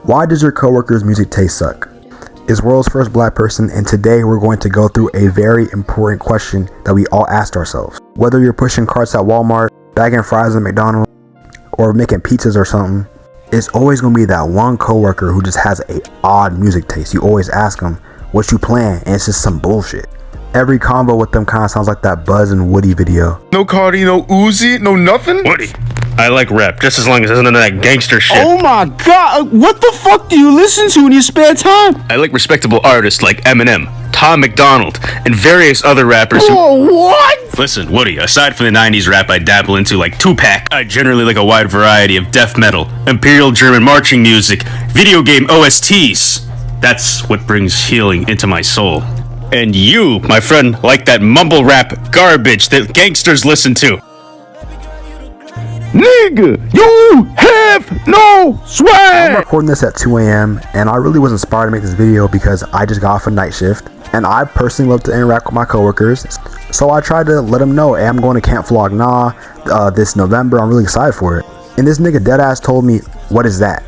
Why does your coworker's music taste suck? Is world's first black person, and today we're going to go through a very important question that we all asked ourselves. Whether you're pushing carts at Walmart, bagging fries at McDonald's, or making pizzas or something, it's always going to be that one coworker who just has a odd music taste. You always ask them, what you playing? And it's just some bullshit. Every combo with them kind of sounds like that Buzz and Woody video. No Cardi, no Uzi, no nothing? Woody, I like rap just as long as it's none of that gangster shit. Oh my god, what the fuck do you listen to in your spare time? I like respectable artists like Eminem, Tom McDonald, and various other rappers What? Listen, Woody, aside from the 90s rap I dabble into like Tupac, I generally like a wide variety of death metal, Imperial German marching music, video game OSTs. That's what brings healing into my soul. And you, my friend, like that mumble rap garbage that gangsters listen to. Nigga, you have no swag! I'm recording this at 2 a.m. and I really was inspired to make this video because I just got off a night shift and I personally love to interact with my coworkers. So I tried to let them know, hey, I'm going to Camp Flog Gnaw this November. I'm really excited for it. And this nigga deadass told me, what is that?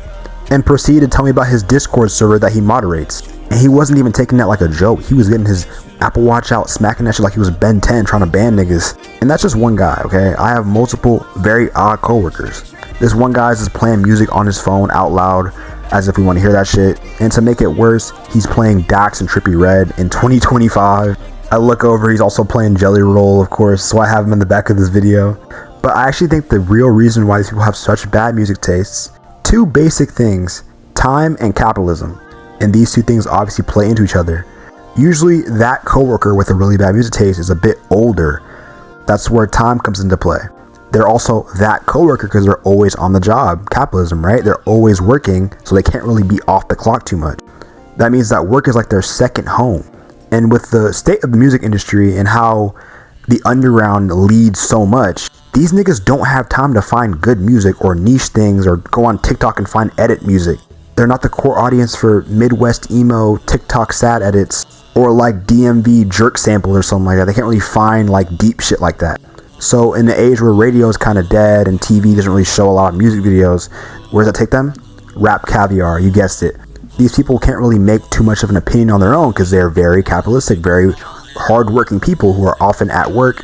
And proceeded to tell me about his Discord server that he moderates. And he wasn't even taking that like a joke. He was getting his Apple Watch out, smacking that shit like he was Ben 10 trying to ban niggas. And that's just one guy, okay? I have multiple very odd coworkers. This one guy is just playing music on his phone out loud as if we want to hear that shit. And to make it worse, he's playing Dax and Trippie Redd in 2025. I look over, he's also playing Jelly Roll, of course, so I have him in the back of this video. But I actually think the real reason why these people have such bad music tastes, two basic things, time and capitalism. And these two things obviously play into each other. Usually that coworker with a really bad music taste is a bit older. That's where time comes into play. They're also that coworker because they're always on the job. Capitalism, right? They're always working, so they can't really be off the clock too much. That means that work is like their second home. And with the state of the music industry and how the underground leads so much, these niggas don't have time to find good music or niche things or go on TikTok and find edit music. They're not the core audience for Midwest emo TikTok sad edits or like DMV jerk samples or something like that. They can't really find like deep shit like that. So in the age where radio is kind of dead and TV doesn't really show a lot of music videos, where does that take them? Rap caviar, you guessed it. These people can't really make too much of an opinion on their own because they're very capitalistic, very hardworking people who are often at work.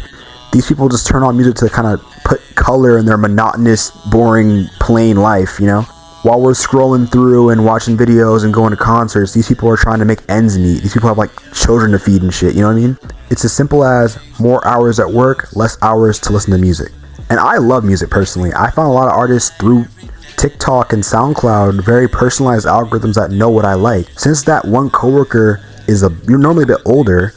These people just turn on music to kind of put color in their monotonous, boring, plain life, you know? While we're scrolling through and watching videos and going to concerts, these people are trying to make ends meet. These people have like children to feed and shit, you know what I mean? It's as simple as more hours at work, less hours to listen to music. And I love music personally. I found a lot of artists through TikTok and SoundCloud, very personalized algorithms that know what I like. Since that one coworker you're normally a bit older,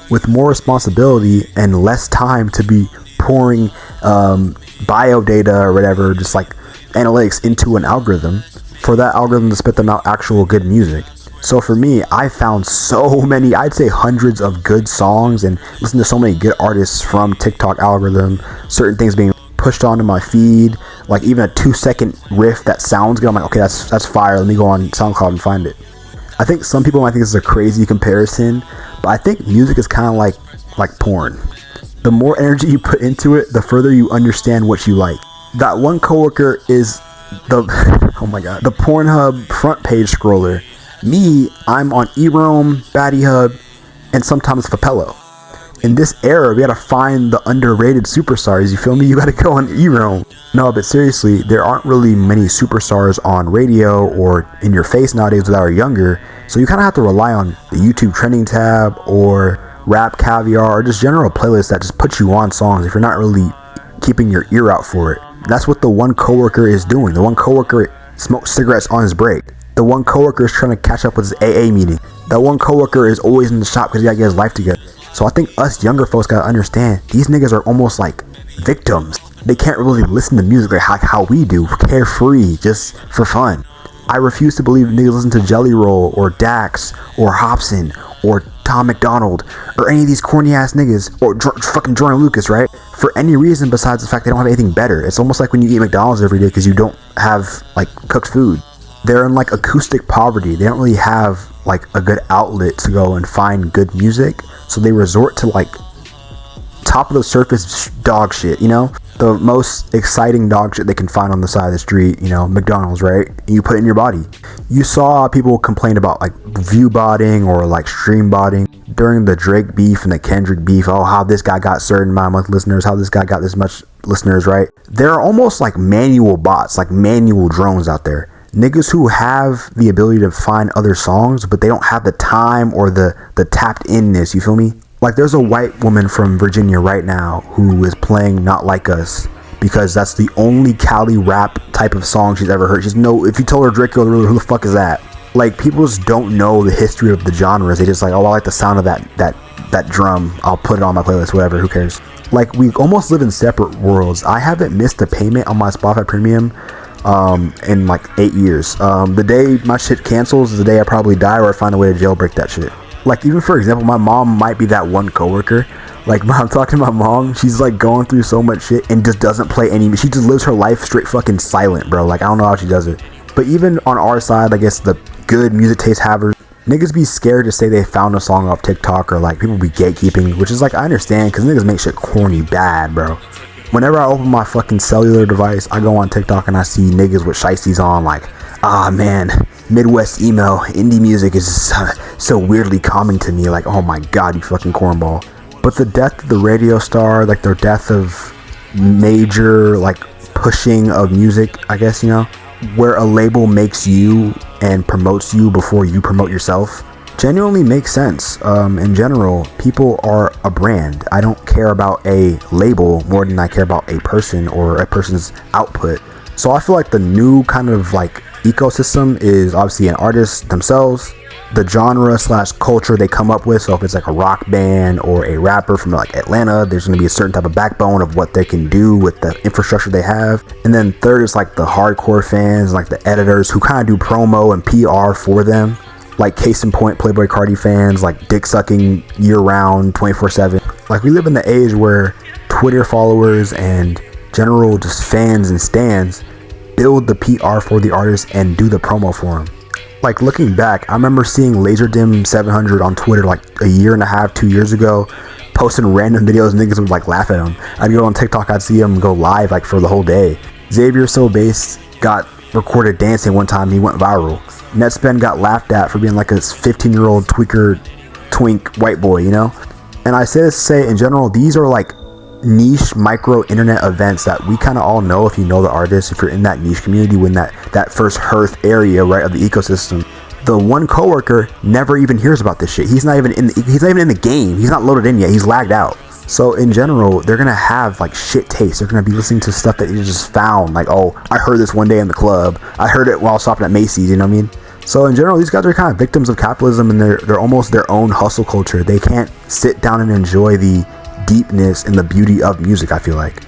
with more responsibility and less time to be pouring bio data or whatever, just like analytics into an algorithm for that algorithm to spit them out actual good music. So for me, I found so many, I'd say hundreds of good songs and listened to so many good artists from TikTok algorithm, certain things being pushed onto my feed, like even a 2-second riff that sounds good. I'm like, okay, that's fire. Let me go on SoundCloud and find it. I think some people might think this is a crazy comparison, but I think music is kind of like porn. The more energy you put into it, the further you understand what you like. That one coworker is oh my god, the Pornhub front page scroller. Me, I'm on eRoam, Batty Hub, and sometimes Fapello. In this era, we gotta find the underrated superstars, you feel me? You gotta go on eRoam. No, but seriously, there aren't really many superstars on radio or in your face nowadays that are younger, so you kind of have to rely on the YouTube trending tab or Rap Caviar or just general playlists that just put you on songs if you're not really keeping your ear out for it. That's what the one coworker is doing. The one coworker smokes cigarettes on his break. The one coworker is trying to catch up with his AA meeting. That one coworker is always in the shop because he gotta get his life together. So I think us younger folks gotta understand these niggas are almost like victims. They can't really listen to music like how we do, carefree, just for fun. I refuse to believe niggas listen to Jelly Roll or Dax or Hobson or Tom McDonald or any of these corny ass niggas or fucking Jordan Lucas, right? For any reason besides the fact they don't have anything better. It's almost like when you eat McDonald's every day because you don't have like cooked food. They're in like acoustic poverty. They don't really have like a good outlet to go and find good music, so they resort to like top of the surface dog shit, you know? The most exciting dog shit they can find on the side of the street, you know, McDonald's, right? You put it in your body. You saw people complain about like view botting or like stream botting during the Drake beef and the Kendrick beef. Oh, how this guy got certain amount of listeners, how this guy got this much listeners, right? There are almost like manual bots, like manual drones out there. Niggas who have the ability to find other songs, but they don't have the time or the tapped inness, you feel me? Like there's a white woman from Virginia right now who is playing Not Like Us because that's the only Cali rap type of song she's ever heard. She's if you told her Drake, who the fuck is that? Like people just don't know the history of the genres. They just like, oh, I like the sound of that drum. I'll put it on my playlist, whatever, who cares? Like we almost live in separate worlds. I haven't missed a payment on my Spotify Premium in like 8 years. The day my shit cancels is the day I probably die or I find a way to jailbreak that shit. Like even for example, my mom might be that one coworker. Like I'm talking to my mom, she's like going through so much shit and just doesn't play any. She just lives her life straight fucking silent, bro. Like I don't know how she does it. But even on our side, I guess the good music taste havers, niggas be scared to say they found a song off TikTok, or like people be gatekeeping, which is like I understand because niggas make shit corny bad, bro. Whenever I open my fucking cellular device, I go on TikTok and I see niggas with shiesties on like, ah man, Midwest emo, indie music is so weirdly calming to me. Like, oh my god, you fucking cornball. But the death of the radio star, like the death of major like pushing of music, I guess, you know, where a label makes you and promotes you before you promote yourself, genuinely makes sense. In general, people are a brand. I don't care about a label more than I care about a person or a person's output. So I feel like the new kind of like ecosystem is obviously an artist themselves, the genre / culture they come up with. So if it's like a rock band or a rapper from like Atlanta, there's going to be a certain type of backbone of what they can do with the infrastructure they have. And then third is like the hardcore fans, like the editors who kind of do promo and PR for them. Like case in point, Playboy Cardi fans, like dick sucking year round 24/7. Like we live in the age where Twitter followers and general just fans and stans build the PR for the artist and do the promo for them. Like looking back, I remember seeing LaserDim 700 on Twitter like a year and a half, 2 years ago, posting random videos. Niggas would like laugh at him. I'd go on TikTok, I'd see him go live like for the whole day. Xavier So Bass got recorded dancing one time, he went viral. Netspend got laughed at for being like a 15-year-old tweaker twink white boy, you know? And I say this to say, in general, these are like niche micro internet events that we kind of all know if you know the artist, if you're in that niche community, when that first hearth area, right, of the ecosystem. The one coworker never even hears about this shit. He's not even in the game. He's not loaded in yet. He's lagged out. So in general, they're gonna have like shit taste. They're gonna be listening to stuff that you just found, like, oh, I heard this one day in the club, I heard it while shopping at Macy's, you know what I mean? So in general, these guys are kind of victims of capitalism, and they're almost their own hustle culture. They can't sit down and enjoy the deepness and the beauty of music. I feel like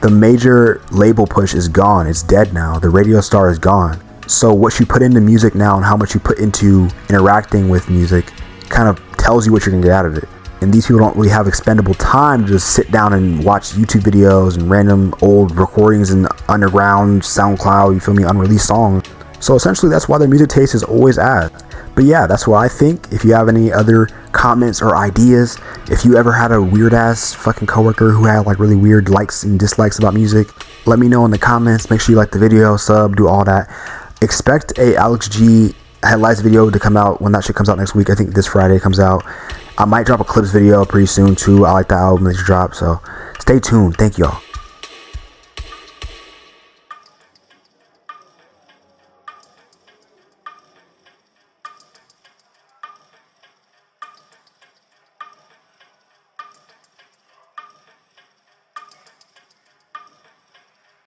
the major label push is gone. It's dead now. The radio star is gone. So what you put into music now and how much you put into interacting with music kind of tells you what you're gonna get out of it. And these people don't really have expendable time to just sit down and watch YouTube videos and random old recordings and underground SoundCloud, you feel me, unreleased songs. So essentially that's why their music taste is always at. But yeah, that's what I think. If you have any other comments or ideas, if you ever had a weird ass fucking coworker who had like really weird likes and dislikes about music, let me know in the comments. Make sure you like the video, sub, do all that. Expect a Alex G headlights video to come out when that shit comes out next week. I think this Friday it comes out. I might drop a clips video pretty soon too. I like the album that you dropped, so stay tuned. Thank y'all.